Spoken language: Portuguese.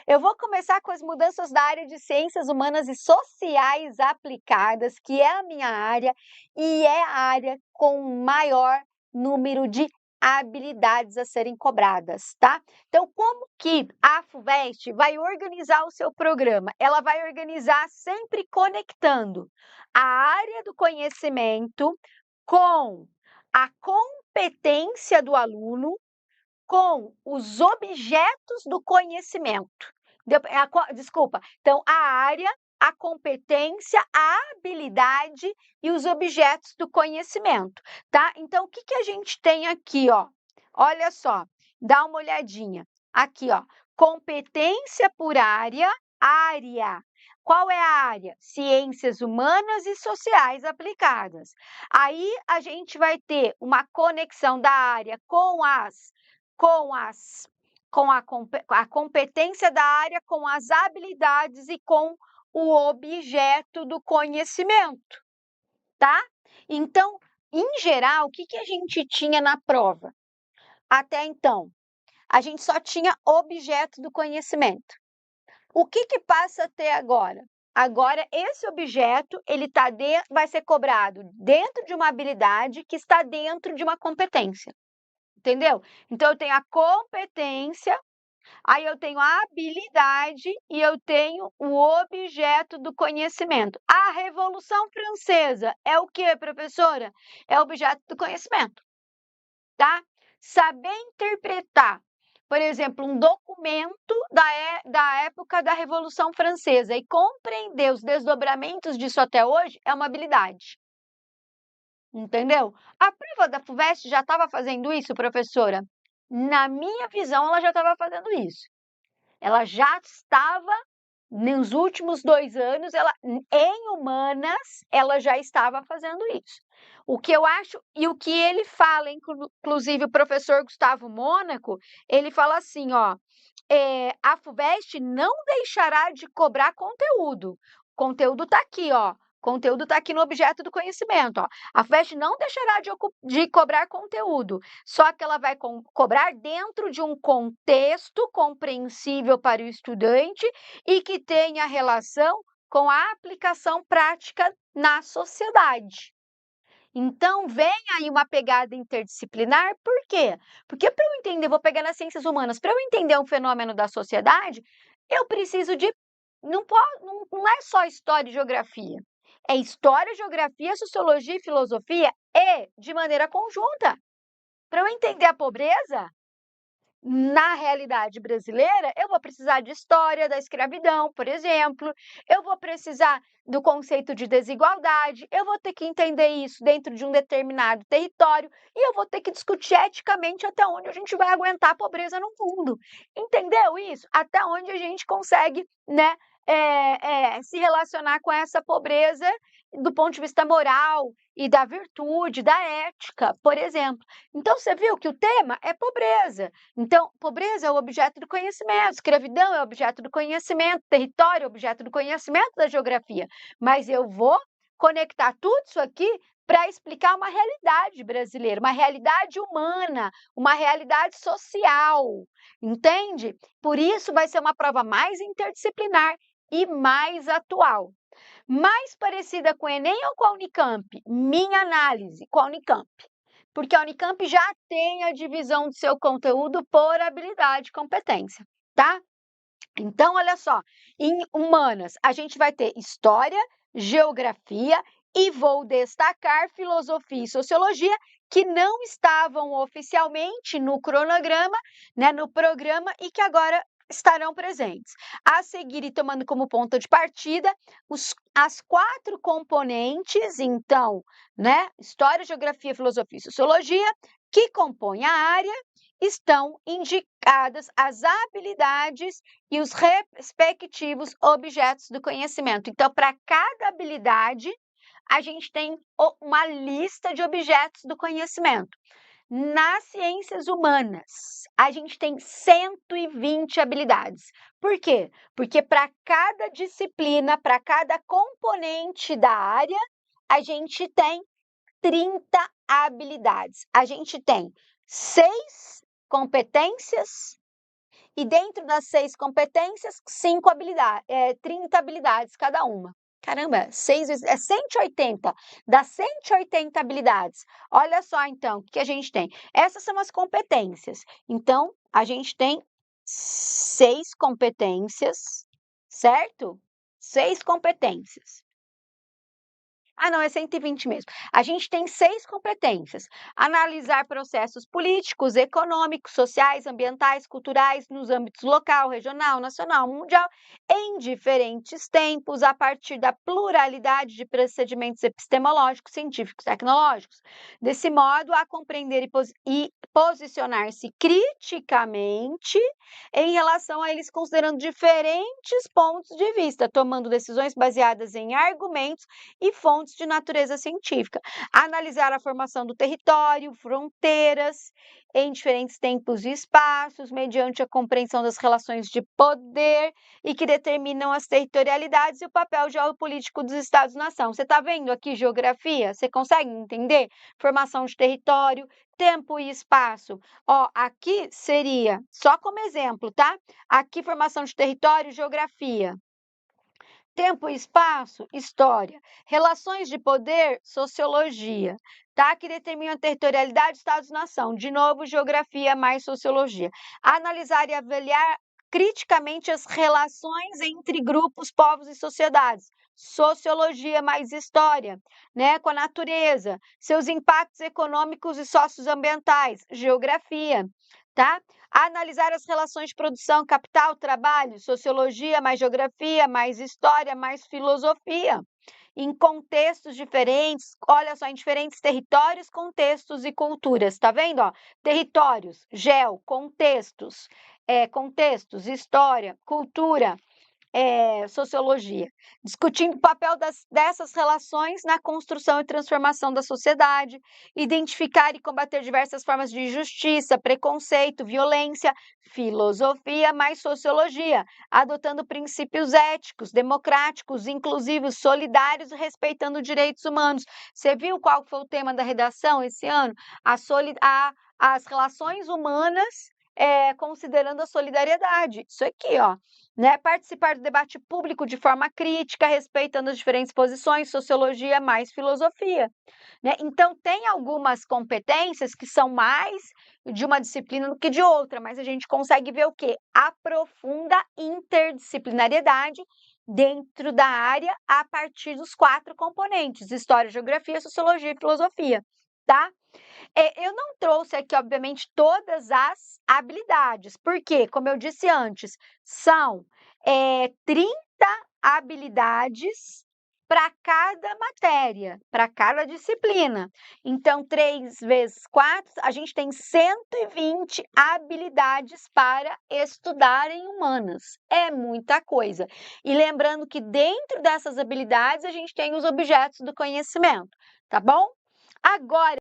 Eu vou começar com as mudanças da área de Ciências Humanas e Sociais Aplicadas, que é a minha área e é a área com maior número de habilidades a serem cobradas, tá? Então, como que a FUVEST vai organizar o seu programa? Ela vai organizar sempre conectando a área do conhecimento com a competência do aluno, com os objetos do conhecimento. Desculpa, então a área, a competência, a habilidade e os objetos do conhecimento, tá? Então, o que que a gente tem aqui, ó? Olha só, dá uma olhadinha. Aqui, ó, competência por área, área. Qual é a área? Ciências humanas e sociais aplicadas. Aí a gente vai ter uma conexão da área com a competência da área, com as habilidades e com o objeto do conhecimento, tá? Então, em geral, o que que a gente tinha na prova? Até então, a gente só tinha objeto do conhecimento. O que que passa a ter agora? Agora, esse objeto, vai ser cobrado dentro de uma habilidade que está dentro de uma competência. Entendeu? Então, eu tenho a competência, aí eu tenho a habilidade e eu tenho o objeto do conhecimento. A Revolução Francesa é o quê, professora? É objeto do conhecimento, tá? Saber interpretar, por exemplo, um documento da época da Revolução Francesa e compreender os desdobramentos disso até hoje é uma habilidade. Entendeu? A prova da FUVEST já estava fazendo isso, professora? Na minha visão, ela já estava fazendo isso. Ela já estava, nos últimos 2 anos, em humanas, ela já estava fazendo isso. O que eu acho, e o que ele fala, inclusive o professor Gustavo Mônaco, ele fala assim, ó, a FUVEST não deixará de cobrar conteúdo. O conteúdo está aqui, ó. Conteúdo está aqui no objeto do conhecimento. Ó. A FUVEST não deixará de cobrar conteúdo, só que ela vai cobrar dentro de um contexto compreensível para o estudante e que tenha relação com a aplicação prática na sociedade. Então, vem aí uma pegada interdisciplinar, por quê? Porque para eu entender, vou pegar nas ciências humanas, para eu entender um fenômeno da sociedade, eu preciso de. Não é só história e geografia. É história, geografia, sociologia e filosofia e de maneira conjunta. Para eu entender a pobreza, na realidade brasileira, eu vou precisar de história da escravidão, por exemplo, eu vou precisar do conceito de desigualdade, eu vou ter que entender isso dentro de um determinado território e eu vou ter que discutir eticamente até onde a gente vai aguentar a pobreza no mundo. Entendeu isso? Até onde a gente consegue, né, se relacionar com essa pobreza do ponto de vista moral e da virtude, da ética, por exemplo. Então, você viu que o tema é pobreza. Então, pobreza é o objeto do conhecimento, escravidão é o objeto do conhecimento, território é o objeto do conhecimento da geografia. Mas eu vou conectar tudo isso aqui para explicar uma realidade brasileira, uma realidade humana, uma realidade social, entende? Por isso vai ser uma prova mais interdisciplinar e mais atual. Mais parecida com o Enem ou com a Unicamp? Minha análise, com a Unicamp. Porque a Unicamp já tem a divisão do seu conteúdo por habilidade e competência, tá? Então, olha só, em humanas, a gente vai ter história, geografia e vou destacar filosofia e sociologia, que não estavam oficialmente no cronograma, né, no programa, e que agora estarão presentes. A seguir, e tomando como ponto de partida, as 4 componentes, então, né, história, geografia, filosofia e sociologia, que compõem a área, estão indicadas as habilidades e os respectivos objetos do conhecimento. Então, para cada habilidade, a gente tem uma lista de objetos do conhecimento. Nas ciências humanas, a gente tem 120 habilidades. Por quê? Porque para cada disciplina, para cada componente da área, a gente tem 30 habilidades. A gente tem 6 competências E dentro das 6 competências, 30 habilidades cada uma. Caramba, 6 vezes, é 180, dá 180 habilidades. Olha só, então, o que a gente tem? Essas são as competências. Então, a gente tem 6 competências, certo? 6 competências. Ah, não, é 120 mesmo. A gente tem 6 competências: analisar processos políticos, econômicos, sociais, ambientais, culturais, nos âmbitos local, regional, nacional, mundial, em diferentes tempos, a partir da pluralidade de procedimentos epistemológicos, científicos, tecnológicos. Desse modo, a compreender e posicionar-se criticamente em relação a eles, considerando diferentes pontos de vista, tomando decisões baseadas em argumentos e fontes de natureza científica. Analisar a formação do território, fronteiras em diferentes tempos e espaços, mediante a compreensão das relações de poder e que determinam as territorialidades e o papel geopolítico dos Estados-nação. Você está vendo aqui geografia? Você consegue entender? Formação de território, tempo e espaço. Ó, aqui seria, só como exemplo, tá? Aqui, formação de território, geografia. Tempo e espaço, história. Relações de poder, sociologia. Tá? Que determinam a territorialidade, Estados-nação. De novo, geografia mais sociologia. Analisar e avaliar criticamente as relações entre grupos, povos e sociedades. Sociologia mais história, né? Com a natureza, seus impactos econômicos e socioambientais, geografia, tá? Analisar as relações de produção, capital, trabalho, sociologia, mais geografia, mais história, mais filosofia. Em contextos diferentes, olha só, em diferentes territórios, contextos e culturas, tá vendo? Ó? Territórios, contextos, história, cultura, sociologia, discutindo o papel dessas relações na construção e transformação da sociedade, identificar e combater diversas formas de injustiça, preconceito, violência, filosofia mais sociologia, adotando princípios éticos, democráticos, inclusivos, solidários e respeitando direitos humanos. Você viu qual foi o tema da redação esse ano? As relações humanas, considerando a solidariedade. Isso aqui, ó. Né? Participar do debate público de forma crítica, respeitando as diferentes posições, sociologia mais filosofia. Né? Então, tem algumas competências que são mais de uma disciplina do que de outra, mas a gente consegue ver o quê? A profunda interdisciplinariedade dentro da área a partir dos 4 componentes: história, geografia, sociologia e filosofia, tá? Eu não trouxe aqui, obviamente, todas as habilidades, porque, como eu disse antes, são 30 habilidades para cada matéria, para cada disciplina. Então, 3 vezes 4, a gente tem 120 habilidades para estudar em humanas. É muita coisa. E lembrando que dentro dessas habilidades, a gente tem os objetos do conhecimento, tá bom? Agora,